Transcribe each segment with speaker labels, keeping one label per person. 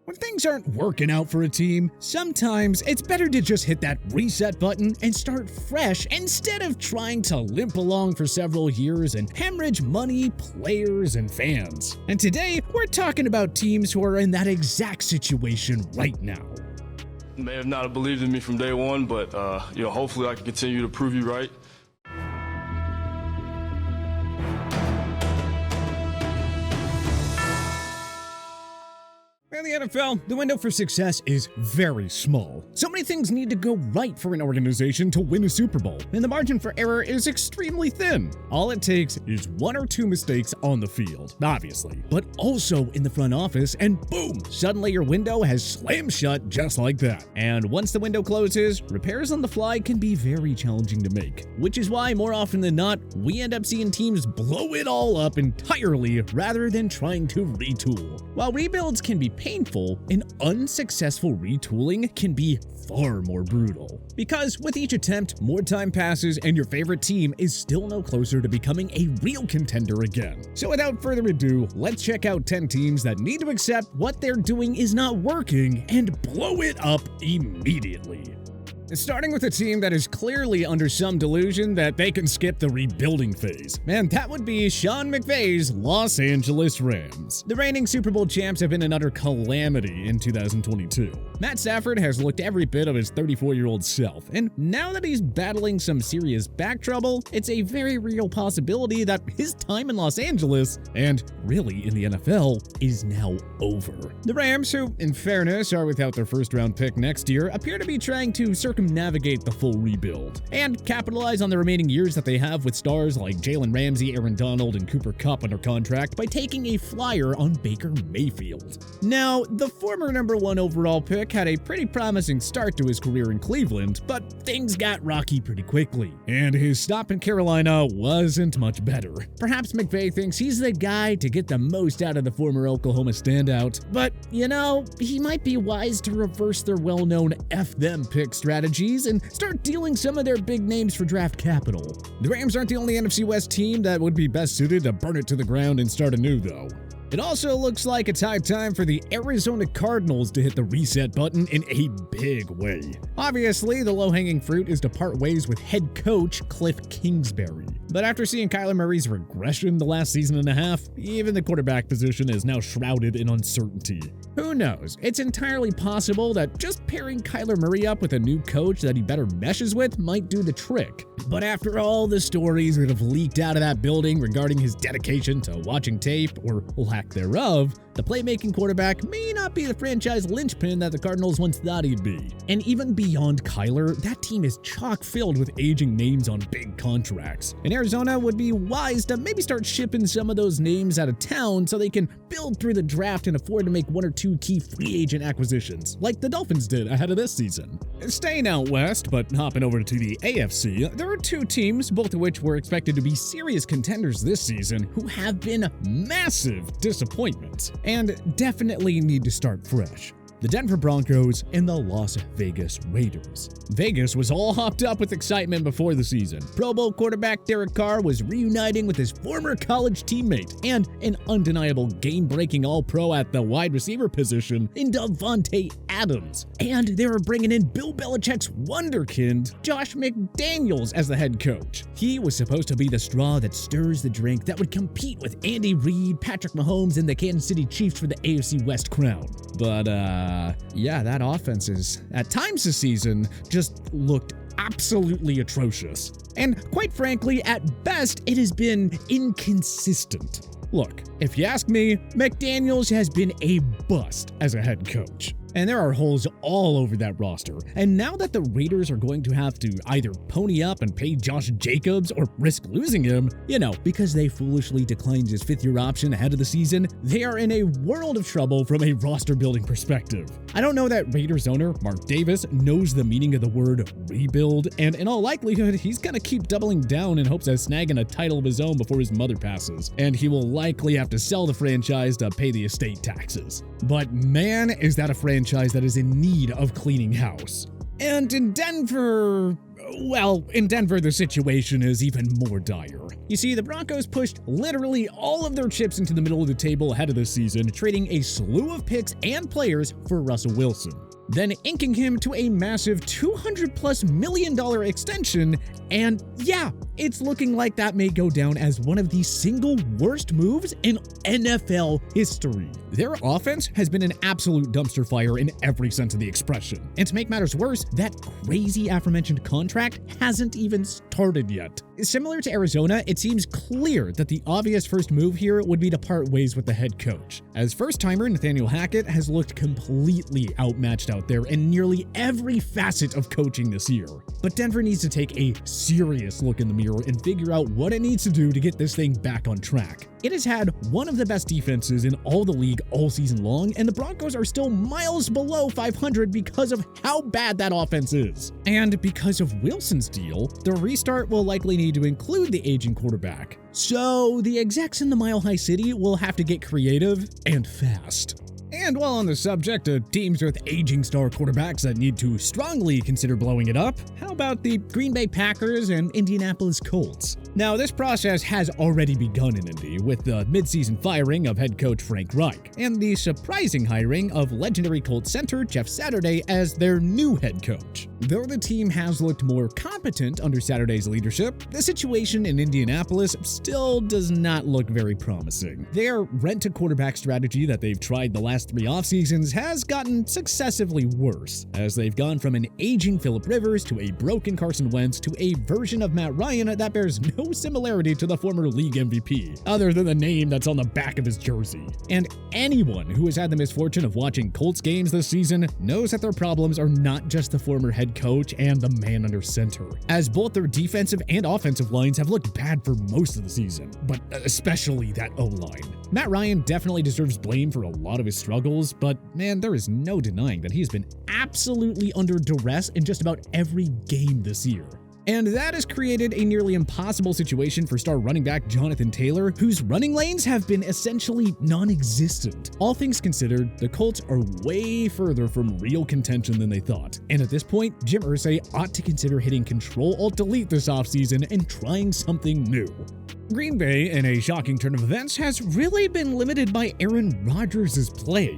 Speaker 1: When things aren't working out for a team, sometimes it's better to just hit that reset button and start fresh instead of trying to limp along for several years and hemorrhage money, players, and fans. And today, we're talking about teams who are in that exact situation right now.
Speaker 2: May have not believed in me from day one, but hopefully I can continue to prove you right.
Speaker 1: In the NFL, the window for success is very small. So many things need to go right for an organization to win a Super Bowl, and the margin for error is extremely thin. All it takes is one or two mistakes on the field, obviously, but also in the front office, and boom, suddenly your window has slammed shut just like that. And once the window closes, repairs on the fly can be very challenging to make, which is why more often than not, we end up seeing teams blow it all up entirely rather than trying to retool. While rebuilds can be painful, an unsuccessful retooling can be far more brutal. Because with each attempt, more time passes and your favorite team is still no closer to becoming a real contender again. So without further ado, let's check out 10 teams that need to accept what they're doing is not working and blow it up immediately. Starting with a team that is clearly under some delusion that they can skip the rebuilding phase, and that would be Sean McVay's Los Angeles Rams. The reigning Super Bowl champs have been an utter calamity in 2022. Matt Stafford has looked every bit of his 34-year-old self, and now that he's battling some serious back trouble, it's a very real possibility that his time in Los Angeles, and really in the NFL, is now over. The Rams, who, in fairness, are without their first-round pick next year, appear to be trying to circumnavigate the full rebuild and capitalize on the remaining years that they have with stars like Jalen Ramsey, Aaron Donald, and Cooper Kupp under contract by taking a flyer on Baker Mayfield. Now, the former number 1 overall pick had a pretty promising start to his career in Cleveland, but things got rocky pretty quickly, and his stop in Carolina wasn't much better. Perhaps McVay thinks he's the guy to get the most out of the former Oklahoma standout, but, he might be wise to reverse their well-known F them pick strategies and start dealing some of their big names for draft capital. The Rams aren't the only NFC West team that would be best suited to burn it to the ground and start anew, though. It also looks like it's high time for the Arizona Cardinals to hit the reset button in a big way. Obviously, the low-hanging fruit is to part ways with head coach Cliff Kingsbury. But after seeing Kyler Murray's regression the last season and a half, even the quarterback position is now shrouded in uncertainty. Who knows? It's entirely possible that just pairing Kyler Murray up with a new coach that he better meshes with might do the trick. But after all the stories that have leaked out of that building regarding his dedication to watching tape, or lack thereof, the playmaking quarterback may not be the franchise linchpin that the Cardinals once thought he'd be. And even beyond Kyler, that team is chock-filled with aging names on big contracts. And Arizona would be wise to maybe start shipping some of those names out of town so they can build through the draft and afford to make 1 or 2 key free agent acquisitions, like the Dolphins did ahead of this season. Staying out west, but hopping over to the AFC, there are 2 teams, both of which were expected to be serious contenders this season, who have been massive disappointments, and definitely need to start fresh. The Denver Broncos and the Las Vegas Raiders. Vegas was all hopped up with excitement before the season. Pro Bowl quarterback Derek Carr was reuniting with his former college teammate and an undeniable game-breaking All-Pro at the wide receiver position in Davante Adams. And they were bringing in Bill Belichick's wonderkind, Josh McDaniels, as the head coach. He was supposed to be the straw that stirs the drink that would compete with Andy Reid, Patrick Mahomes, and the Kansas City Chiefs for the AFC West crown. But, that offense is, at times this season, just looked absolutely atrocious. And quite frankly, at best, it has been inconsistent. Look, if you ask me, McDaniels has been a bust as a head coach. And there are holes all over that roster. And now that the Raiders are going to have to either pony up and pay Josh Jacobs or risk losing him, because they foolishly declined his 5th-year option ahead of the season, they are in a world of trouble from a roster-building perspective. I don't know that Raiders owner, Mark Davis, knows the meaning of the word rebuild, and in all likelihood, he's gonna keep doubling down in hopes of snagging a title of his own before his mother passes, and he will likely have to sell the franchise to pay the estate taxes. But man, is that a franchise that is in need of cleaning house. And in Denver, well, in Denver, the situation is even more dire. You see, the Broncos pushed literally all of their chips into the middle of the table ahead of the season, trading a slew of picks and players for Russell Wilson, then inking him to a massive $200+ million extension, and yeah, it's looking like that may go down as one of the single worst moves in NFL history. Their offense has been an absolute dumpster fire in every sense of the expression. And to make matters worse, that crazy aforementioned contract hasn't even started yet. Similar to Arizona, it seems clear that the obvious first move here would be to part ways with the head coach, as first-timer Nathaniel Hackett has looked completely outmatched out there in nearly every facet of coaching this year. But Denver needs to take a serious look in the mirror and figure out what it needs to do to get this thing back on track. It has had one of the best defenses in all the league all season long, and the Broncos are still miles below 500 because of how bad that offense is. And because of Wilson's deal, the restart will likely need to include the aging quarterback. So the execs in the Mile High City will have to get creative and fast. And while on the subject of teams with aging star quarterbacks that need to strongly consider blowing it up, how about the Green Bay Packers and Indianapolis Colts? Now, this process has already begun in Indy with the midseason firing of head coach Frank Reich and the surprising hiring of legendary Colts center Jeff Saturday as their new head coach. Though the team has looked more competent under Saturday's leadership, the situation in Indianapolis still does not look very promising. Their rent-to-quarterback strategy that they've tried the last 3 off-seasons has gotten successively worse, as they've gone from an aging Phillip Rivers to a broken Carson Wentz to a version of Matt Ryan that bears no similarity to the former league MVP, other than the name that's on the back of his jersey. And anyone who has had the misfortune of watching Colts games this season knows that their problems are not just the former head coach and the man under center, as both their defensive and offensive lines have looked bad for most of the season, but especially that O-line. Matt Ryan definitely deserves blame for a lot of his struggles, but man, there is no denying that he's been absolutely under duress in just about every game this year. And that has created a nearly impossible situation for star running back Jonathan Taylor, whose running lanes have been essentially non-existent. All things considered, the Colts are way further from real contention than they thought. And at this point, Jim Irsay ought to consider hitting Control-Alt-Delete this offseason and trying something new. Green Bay, in a shocking turn of events, has really been limited by Aaron Rodgers' play,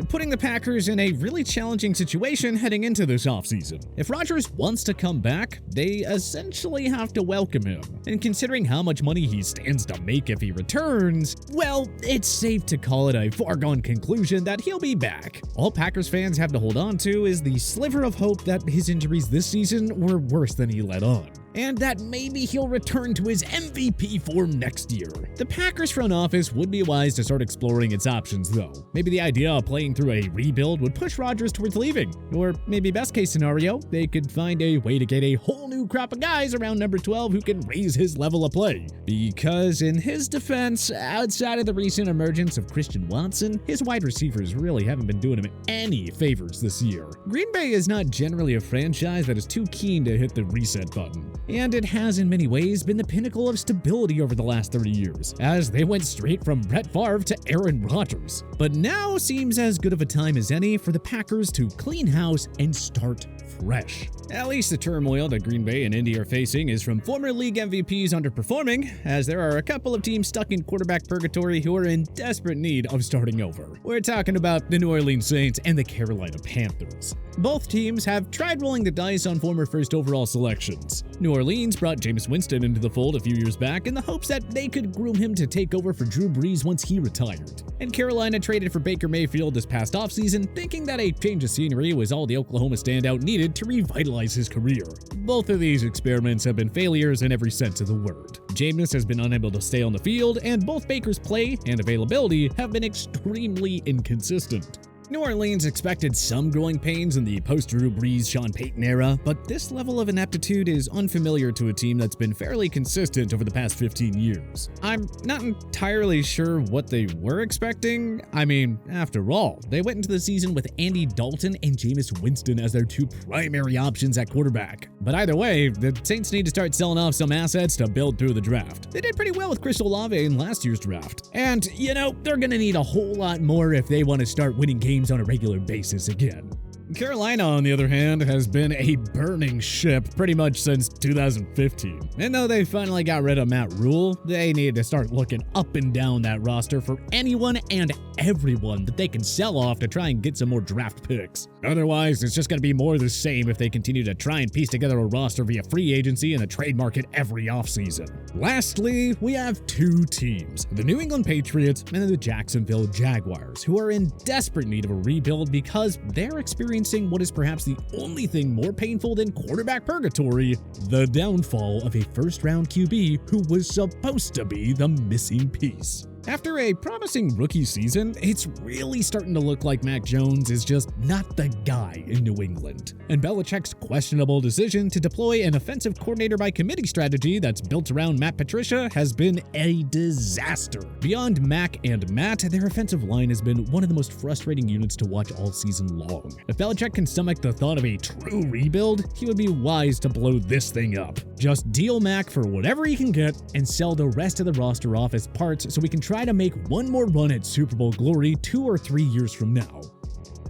Speaker 1: putting the Packers in a really challenging situation heading into this offseason. If Rodgers wants to come back, they essentially have to welcome him. And considering how much money he stands to make if he returns, well, it's safe to call it a foregone conclusion that he'll be back. All Packers fans have to hold on to is the sliver of hope that his injuries this season were worse than he let on, and that maybe he'll return to his MVP form next year. The Packers front office would be wise to start exploring its options though. Maybe the idea of playing through a rebuild would push Rodgers towards leaving. Or maybe best case scenario, they could find a way to get a whole new crop of guys around number 12 who can raise his level of play. Because in his defense, outside of the recent emergence of Christian Watson, his wide receivers really haven't been doing him any favors this year. Green Bay is not generally a franchise that is too keen to hit the reset button, and it has in many ways been the pinnacle of stability over the last 30 years, as they went straight from Brett Favre to Aaron Rodgers. But now seems as good of a time as any for the Packers to clean house and start fresh. At least the turmoil that Green Bay and Indy are facing is from former league MVPs underperforming, as there are a couple of teams stuck in quarterback purgatory who are in desperate need of starting over. We're talking about the New Orleans Saints and the Carolina Panthers. Both teams have tried rolling the dice on former first overall selections. New Orleans brought Jameis Winston into the fold a few years back in the hopes that they could groom him to take over for Drew Brees once he retired. And Carolina traded for Baker Mayfield this past offseason, thinking that a change of scenery was all the Oklahoma standout needed to revitalize his career. Both of these experiments have been failures in every sense of the word. Jameis has been unable to stay on the field, and both Baker's play and availability have been extremely inconsistent. New Orleans expected some growing pains in the post-Drew Brees, Sean Payton era, but this level of ineptitude is unfamiliar to a team that's been fairly consistent over the past 15 years. I'm not entirely sure what they were expecting. I mean, after all, they went into the season with Andy Dalton and Jameis Winston as their two primary options at quarterback. But either way, the Saints need to start selling off some assets to build through the draft. They did pretty well with Chris Olave in last year's draft. And, you know, they're gonna need a whole lot more if they want to start winning games on a regular basis again. Carolina, on the other hand, has been a burning ship pretty much since 2015. And though they finally got rid of Matt Rule, they need to start looking up and down that roster for anyone and everyone that they can sell off to try and get some more draft picks. Otherwise, it's just going to be more of the same if they continue to try and piece together a roster via free agency and the trade market every offseason. Lastly, we have two teams, the New England Patriots and the Jacksonville Jaguars, who are in desperate need of a rebuild because they're experiencing what is perhaps the only thing more painful than quarterback purgatory, the downfall of a first-round QB who was supposed to be the missing piece. After a promising rookie season, it's really starting to look like Mac Jones is just not the guy in New England. And Belichick's questionable decision to deploy an offensive coordinator by committee strategy that's built around Matt Patricia has been a disaster. Beyond Mac and Matt, their offensive line has been one of the most frustrating units to watch all season long. If Belichick can stomach the thought of a true rebuild, he would be wise to blow this thing up. Just deal Mac for whatever he can get and sell the rest of the roster off as parts so we can try to make one more run at Super Bowl glory 2 or 3 years from now.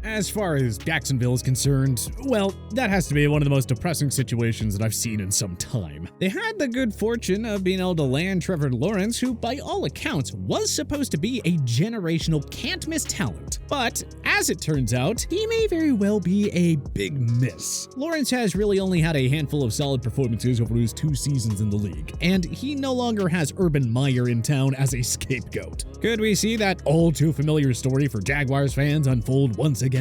Speaker 1: As far as Jacksonville is concerned, well, that has to be one of the most depressing situations that I've seen in some time. They had the good fortune of being able to land Trevor Lawrence, who by all accounts was supposed to be a generational can't-miss talent. But as it turns out, he may very well be a big miss. Lawrence has really only had a handful of solid performances over his 2 seasons in the league, and he no longer has Urban Meyer in town as a scapegoat. Could we see that all too familiar story for Jaguars fans unfold once again?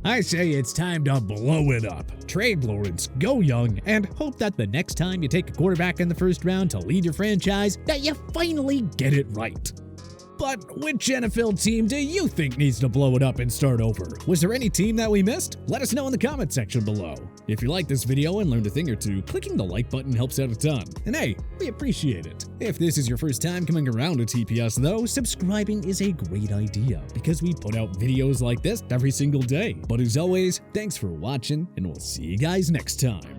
Speaker 1: I say it's time to blow it up. Trade Lawrence, go young, and hope that the next time you take a quarterback in the first round to lead your franchise, that you finally get it right. But which NFL team do you think needs to blow it up and start over? Was there any team that we missed? Let us know in the comment section below. If you like this video and learned a thing or two, clicking the like button helps out a ton. And hey, we appreciate it. If this is your first time coming around to TPS though, subscribing is a great idea because we put out videos like this every single day. But as always, thanks for watching and we'll see you guys next time.